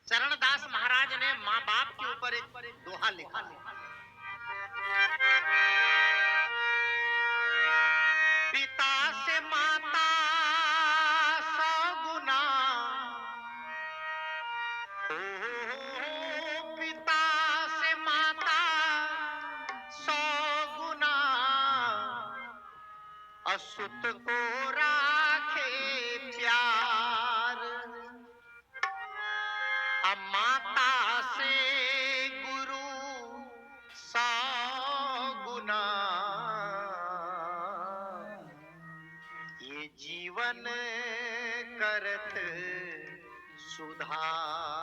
चरणदास महाराज ने माँ बाप के ऊपर एक दोहा लिखा है। पिता से माता 100 गुना, पिता से माता 100 गुना, असुत को राखे प्यार, माता से गुरु 100 गुना, ये जीवन करत सुधार।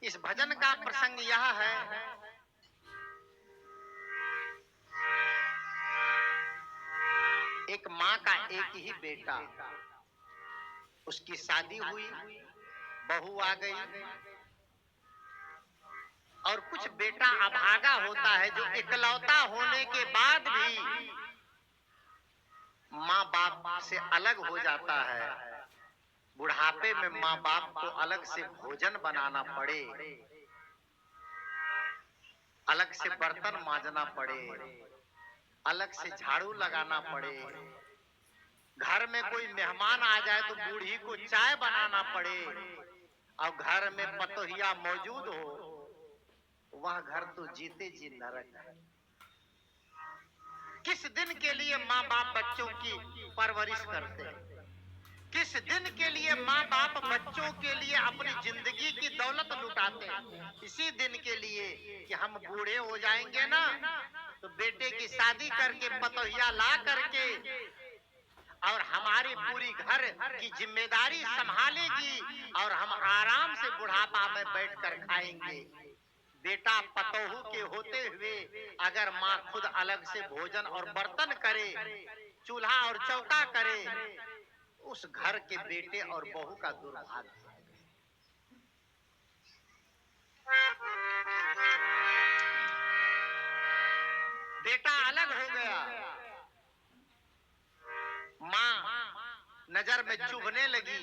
इस भजन का प्रसंग यह है, एक माँ का एक ही बेटा, उसकी शादी हुई, बहू आ गई, और कुछ बेटा अभागा होता है जो इकलौता होने के बाद भी माँ बाप से अलग हो जाता है। बुढ़ापे में माँ बाप को अलग से भोजन बनाना पड़े, अलग से बर्तन मांजना पड़े, अलग से झाड़ू लगाना पड़े, घर में कोई मेहमान आ जाए तो बूढ़ी को चाय बनाना पड़े, और घर में पतोहिया मौजूद हो, वह घर तो जीते जी नरक है। किस दिन के लिए माँ बाप बच्चों की परवरिश करते हैं, किस दिन के लिए माँ बाप बच्चों के लिए अपनी जिंदगी की दौलत लुटाते हैं? इसी दिन के लिए कि हम बूढ़े हो जाएंगे ना, तो बेटे की शादी करके पतोहिया ला करके और हमारी पूरी घर की जिम्मेदारी संभालेगी, और हम आराम से बुढ़ापा में बैठकर खाएंगे। बेटा पतोहू के होते हुए अगर माँ खुद अलग से भोजन और बर्तन करे, चूल्हा और चौका करे, उस घर के बेटे और बहू का दुर्भाग्य है। बेटा अलग हो गया, माँ नजर में चुभने लगी,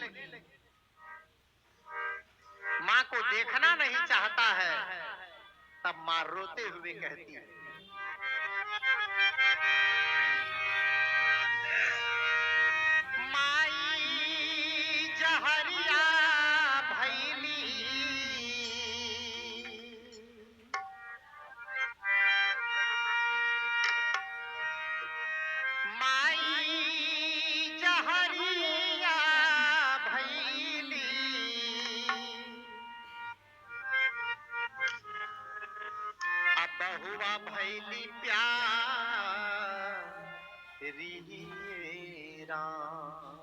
माँ को देखना नहीं चाहता है, तब माँ रोते हुए कहती है, माई जहरिया भैली, माई जहरिया भैली, अब बहुआ भैली प्यारी राम।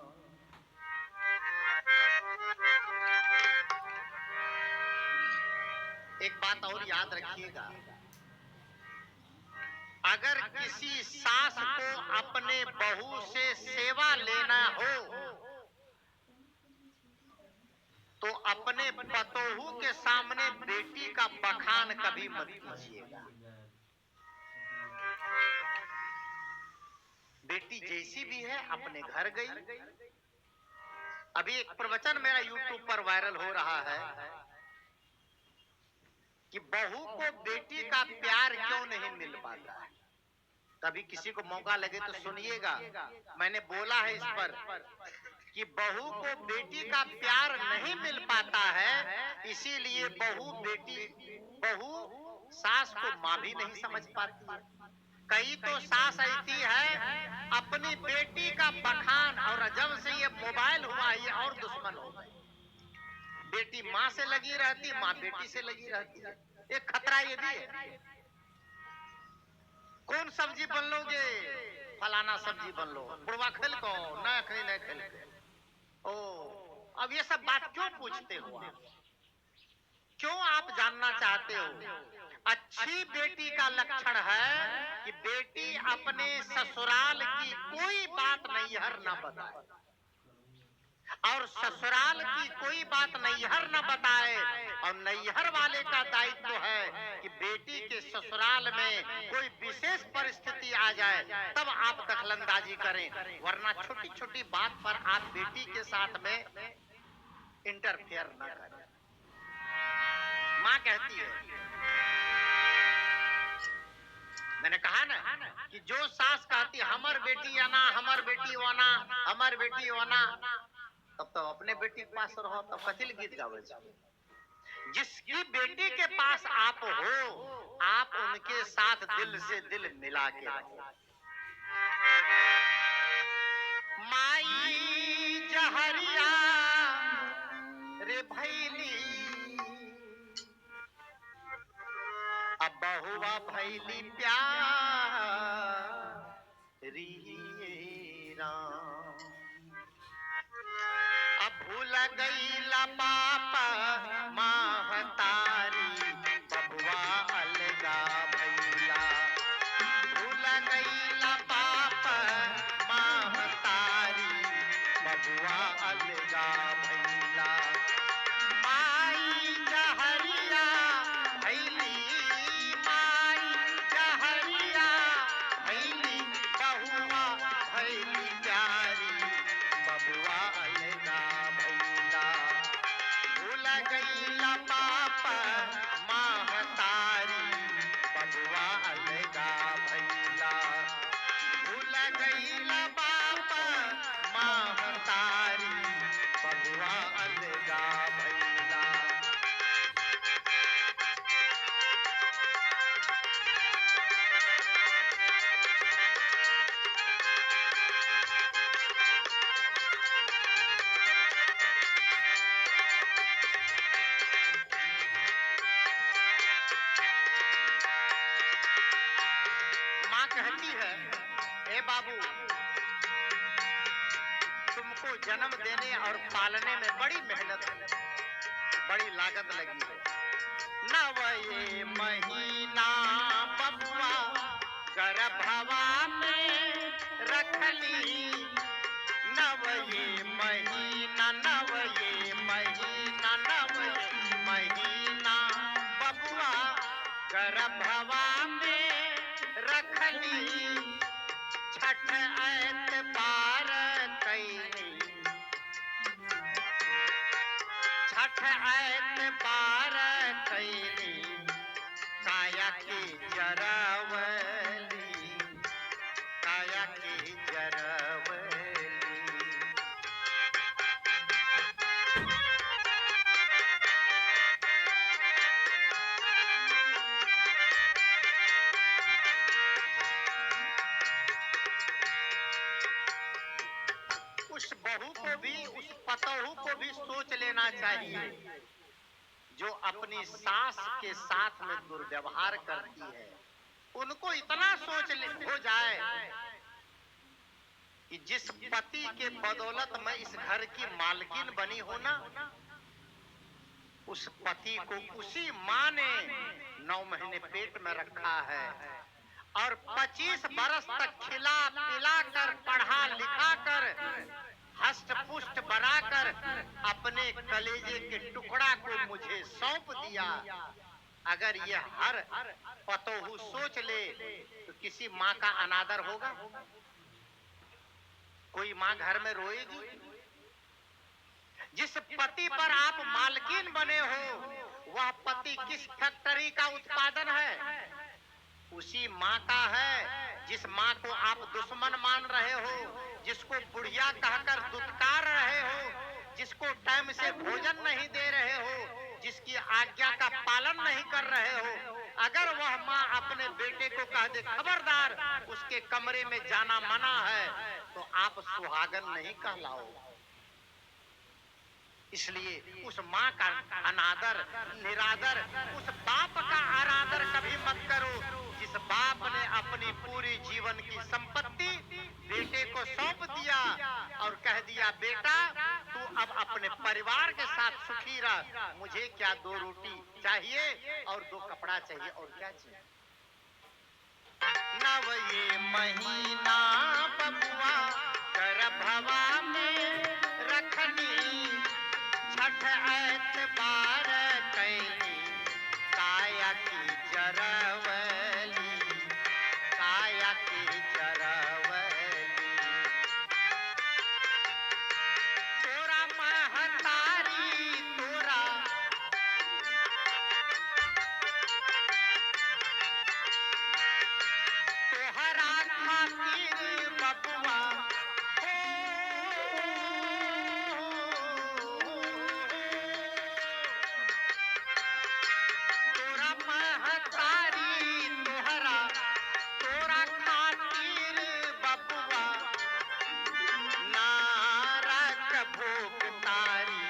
एक बात और याद रखिएगा, अगर किसी सास को अपने बहू से सेवा लेना हो तो अपने पतोहू के सामने बेटी का बखान कभी मत कीजिएगा। बेटी जैसी भी है अपने घर गई। अभी एक प्रवचन मेरा YouTube पर वायरल हो रहा है कि बहू को बेटी का प्यार क्यों नहीं मिल पाता है। कभी किसी को मौका लगे तो सुनिएगा, मैंने बोला है इस पर कि बहू को बेटी का प्यार नहीं मिल पाता है, इसीलिए बहू सास को माँ भी नहीं समझ पाती है। कई तो सास ऐसी है अपनी बेटी का बखान, और जब से ये मोबाइल हुआ ये और दुश्मन हो गए। बेटी माँ से लगी रहती, माँ बेटी से लगी रहती है। एक खतरा ये भी है, कौन सब्जी बन लोगे, फलाना सब्जी बन लो, बुढ़वा खेल को न खेल को। ओ अब ये सब बात क्यों पूछते हो आप? क्यों आप जानना चाहते हो? अच्छी बेटी का लक्षण है कि बेटी अपने ससुराल की कोई बात नैहर न बताए, और ससुराल की कोई बात नैहर न बताए, और नैहर वाले का दायित्व है कि बेटी के ससुराल में कोई विशेष परिस्थिति आ जाए तब आप दखलंदाजी करें, वरना छोटी छोटी बात पर आप बेटी के साथ में इंटरफेयर न करें। माँ कहती है, मैंने कहा ना कि जो सास कहती हमर बेटी आना, हमर बेटी वाना, हमर बेटी वाना, तब तो अपने बेटी के पास रहो, तब कथिल गीत गावे। जिसकी बेटी के पास आप हो, आप उनके साथ दिल से दिल मिला के रहो। माई जहरिया रे भैली, अब बहुआ भैली प्यारी राम, अब भूल गईला बाप महतारी, बबुआ अलगा भैला, भूल गईला बाप महतारी, बबुआ अलगा भैला। माई जहरिया भैली, माई जहरिया भैली, बहुआ भैली प्यारी, बबुआ अलगा भैला, भूल गईला बाप महतारी, बबुआ अलगा भैला, भूल गईला बाप महतारी, बबुआ अलगा भैला। माँ कहती है, ए बाबू, तुमको जन्म देने और पालने में बड़ी मेहनत, बड़ी लागत लगी है। नवये महीना बबुआ गर्भवा में रखली, नवये महीना, नवये महीना, नवये महीना बबुआ गर्भवा में रखली, छठ ऐतबार कैली, छठ ऐतबार कैली, काया के जरवली, काया के जरवली। उस बहू को भी, उस पतोहू को भी सोच लेना चाहिए जो अपनी सास के साथ में दुर्व्यवहार करती है। उनको इतना हो जाए कि जिस पति के बदौलत मैं इस घर की मालकिन बनी हूं ना, उस पति को उसी माँ ने 9 महीने पेट में रखा है और 25 बरस तक खिला पिला कर, पढ़ा लिखा कर, हष्ट पुष्ट बनाकर अपने कलेजे के टुकड़ा को मुझे सौंप दिया। अगर ये हर पतोहू सोच ले तो किसी माँ का अनादर होगा? कोई माँ घर में रोएगी? जिस पति पर आप मालकिन बने हो वह पति किस फैक्ट्री का उत्पादन है? उसी माँ का है जिस माँ को आप दुश्मन मान रहे हो, जिसको बुढ़िया कहकर दुत्कार रहे हो, जिसको टाइम से भोजन नहीं दे रहे हो, जिसकी आज्ञा का पालन नहीं कर रहे हो। अगर वह माँ अपने बेटे को कह दे खबरदार उसके कमरे में जाना मना है, तो आप सुहागन नहीं कहलाओ। इसलिए उस माँ का अनादर, निरादर, उस बाप का अनादर कभी मत करो जिस बाप ने अपनी पूरी जीवन की संपत्ति बेटे को सौंप दिया और कह दिया बेटा तू अब अपने परिवार के साथ सुखी रह, मुझे क्या 2 रोटी चाहिए और 2 कपड़ा चाहिए, और क्या चाहिए। नव ये महीना बबुआ गर्भवा में रखनी, छठ एतबार कैली काया की जरवली, काया की जरवली। तोरा महतारी तोरा तोहरा खातिर बबुआ तोरा महतारी तोहरा तोरा खातिर बबुआ नारक भोग तारी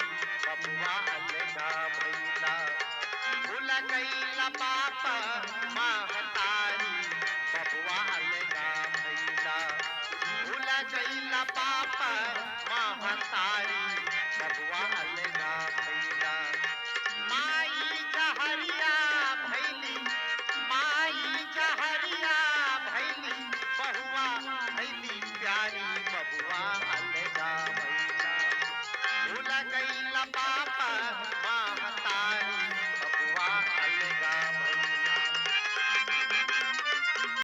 बबुआ अलगा भैला। भूल गईला बाप महतारी बबुआ अलगा भैला। भूल गईला बाप महतारी बबुआ